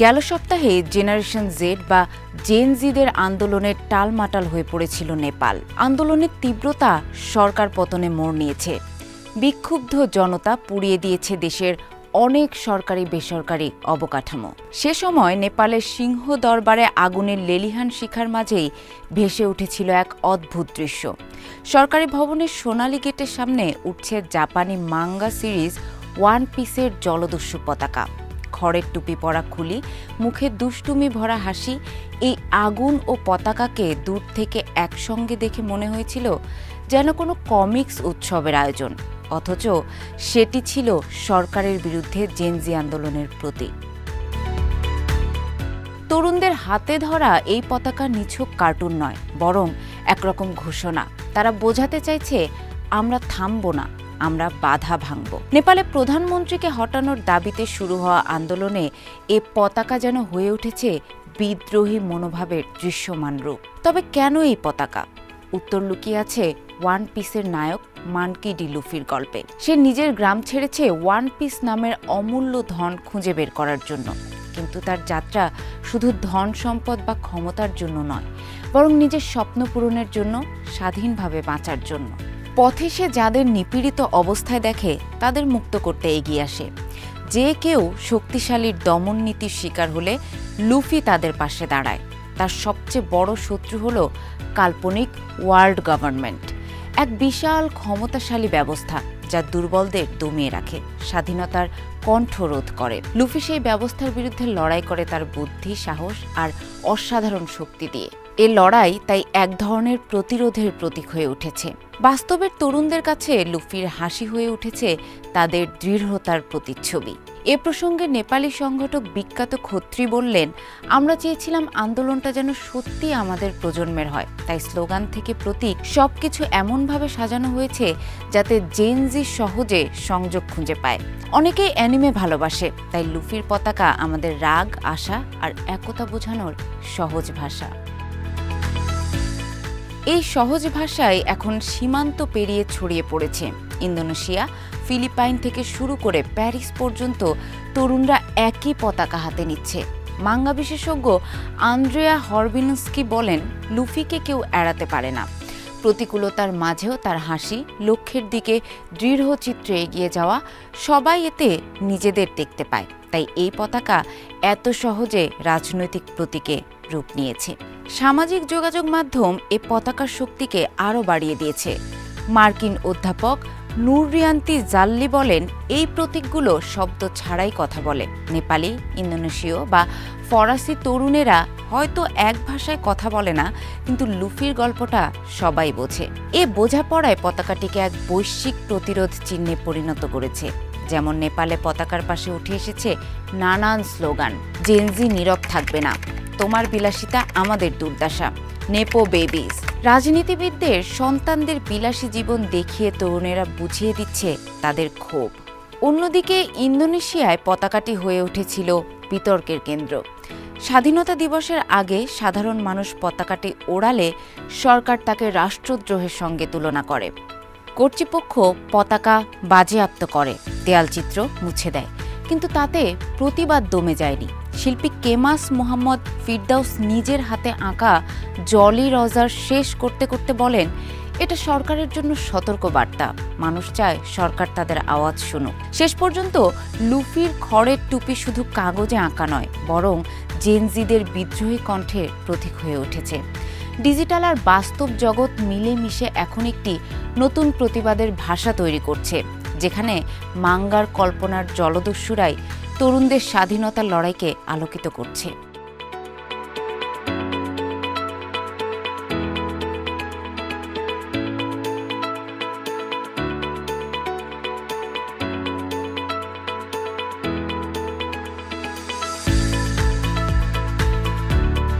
গেল সপ্তাহে generation Z বা জেন জিদের আন্দোলনের টালমাটাল হয়ে পড়েছিল নেপাল। আন্দোলনের তীব্রতা সরকার পতনে মোড় নিয়েছে। বিক্ষুব্ধ জনতা পুড়িয়ে দিয়েছে দেশের অনেক সরকারি বেসরকারি অবকাঠামো। সে সময় নেপালের সিংহ দরবারে আগুনের লেলিহান শিখার মাঝেই ভেসে উঠেছিল এক অদ্ভুত দৃশ্য। সরকারি ভবনের সোনালী গেটের সামনে উঠছে জাপানি মাঙ্গা সিরিজ ওয়ান পিসের জলদস্যু পতাকা। খড়ের টুপি পরা খুলি, মুখে দুষ্টুমি ভরা হাসি। এই আগুন ও পতাকাকে দূর থেকে একসঙ্গে দেখে মনে হয়েছিল যেন কোনো কমিক্স উৎসবের আয়োজন, অথচ সেটি ছিল সরকারের বিরুদ্ধে জেনজি আন্দোলনের প্রতীক। তরুণদের হাতে ধরা এই পতাকা নিছক কার্টুন নয়, বরং একরকম ঘোষণা। তারা বোঝাতে চাইছে, আমরা থামব না, আমরা বাধা ভাঙব। নেপালে প্রধানমন্ত্রীকে হটানোর দাবিতে শুরু হওয়া আন্দোলনে এ পতাকা যেন হয়ে উঠেছে বিদ্রোহী মনোভাবের দৃশ্যমান রূপ। তবে কেন এই পতাকা? উত্তর লুকিয়ে আছে ওয়ান পিসের নায়ক মানকি ডি লুফির গল্পে। সে নিজের গ্রাম ছেড়েছে ওয়ান পিস নামের অমূল্য ধন খুঁজে বের করার জন্য। কিন্তু তার যাত্রা শুধু ধন সম্পদ বা ক্ষমতার জন্য নয়, বরং নিজের স্বপ্ন পূরণের জন্য, স্বাধীনভাবে বাঁচার জন্য। পথে সে যাদের নিপীড়িত অবস্থায় দেখে তাদের মুক্ত করতে এগিয়ে আসে। যে কেউ শক্তিশালীর দমন নীতির শিকার হলে লুফি তাদের পাশে দাঁড়ায়। তার সবচেয়ে বড় শত্রু হল কাল্পনিক ওয়ার্ল্ড গভর্নমেন্ট, এক বিশাল ক্ষমতাশালী ব্যবস্থা যা দুর্বলদের দমিয়ে রাখে, স্বাধীনতার কণ্ঠরোধ করে। লুফি সেই ব্যবস্থার বিরুদ্ধে লড়াই করে তার বুদ্ধি, সাহস আর অসাধারণ শক্তি দিয়ে। এ লড়াই তাই এক ধরনের প্রতিরোধের প্রতীক হয়ে উঠেছে। বাস্তবের তরুণদের কাছে লুফির হাসি হয়ে উঠেছে তাদের দৃঢ়তার প্রতিচ্ছবি। এ প্রসঙ্গে নেপালি সংগঠক বিখ্যাত খত্রী বললেন, আমরা চেয়েছিলাম আন্দোলনটা যেন সত্যি আমাদের প্রজন্মের হয়, তাই স্লোগান থেকে প্রতীক সবকিছু এমনভাবে সাজানো হয়েছে যাতে জেনজি সহজে সংযোগ খুঁজে পায়। অনেকেই অ্যানিমে ভালোবাসে, তাই লুফির পতাকা আমাদের রাগ, আশা আর একতা বোঝানোর সহজ ভাষা। এই সহজ ভাষায় এখন সীমান্ত পেরিয়ে ছড়িয়ে পড়েছে। ইন্দোনেশিয়া, ফিলিপাইন থেকে শুরু করে প্যারিস পর্যন্ত তরুণরা একই পতাকা হাতে নিচ্ছে। মাঙ্গা বিশেষজ্ঞ আন্দ্রেয়া হরবিনস্কি বলেন, লুফিকে কেউ এড়াতে পারে না। প্রতিকূলতার মাঝেও তার হাসি, লক্ষ্যের দিকে দৃঢ় চিত্রে এগিয়ে যাওয়া, সবাই এতে নিজেদের দেখতে পায়। তাই এই পতাকা এত সহজে রাজনৈতিক প্রতীকে রূপ নিয়েছে। সামাজিক যোগাযোগ মাধ্যম এ পতাকার শক্তিকে আরও বাড়িয়ে দিয়েছে। মার্কিন অধ্যাপক নুররিয়ান্তি জাল্লি বলেন, এই প্রতীকগুলো শব্দ ছাড়াই কথা বলে। নেপালি, ইন্দোনেশীয় বা ফরাসি তরুণেরা হয়তো এক ভাষায় কথা বলে না, কিন্তু লুফির গল্পটা সবাই বোঝে। এ বোঝাপড়ায় পতাকাটিকে এক বৈশ্বিক প্রতিরোধ চিহ্নে পরিণত করেছে। যেমন নেপালে পতাকার পাশে উঠে এসেছে নানান স্লোগান, জেনজি নীরব থাকবে না, তোমার বিলাসিতা আমাদের দুর্দশা, নেপো বেবিজ। রাজনীতিবিদদের সন্তানদের বিলাসী জীবন দেখিয়ে তরুণেরা বুঝিয়ে দিচ্ছে তাদের ক্ষোভ। অন্যদিকে ইন্দোনেশিয়ায় পতাকাটি হয়ে উঠেছিল বিতর্কের কেন্দ্র। স্বাধীনতা দিবসের আগে সাধারণ মানুষ পতাকাটি ওড়ালে সরকার তাকে রাষ্ট্রদ্রোহের সঙ্গে তুলনা করে। কর্তৃপক্ষ পতাকা বাজেয়াপ্ত করে, দেয়ালচিত্র মুছে দেয়, কিন্তু তাতে প্রতিবাদ দমে যায়নি। শিল্পী কেমাস মোহাম্মদ ফিরদাউস নিজের হাতে আঁকা জলি রজার শেষ করতে করতে বলেন, এটা সরকারের জন্য সতর্ক বার্তা। মানুষ চায় সরকার তাদের আওয়াজ শুনুক। শেষ পর্যন্ত লুফির খড়ের টুপি শুধু কাগজে আঁকা নয়, বরং জেনজিদের বিদ্রোহী কণ্ঠের প্রতীক হয়ে উঠেছে। ডিজিটাল আর বাস্তব জগৎ মিলে মিশে এখন একটি নতুন প্রতিবাদের ভাষা তৈরি করছে, যেখানে মাঙ্গার কল্পনার জলদস্যুরাই তরুণদের স্বাধীনতার লড়াইকে আলোকিত করছে।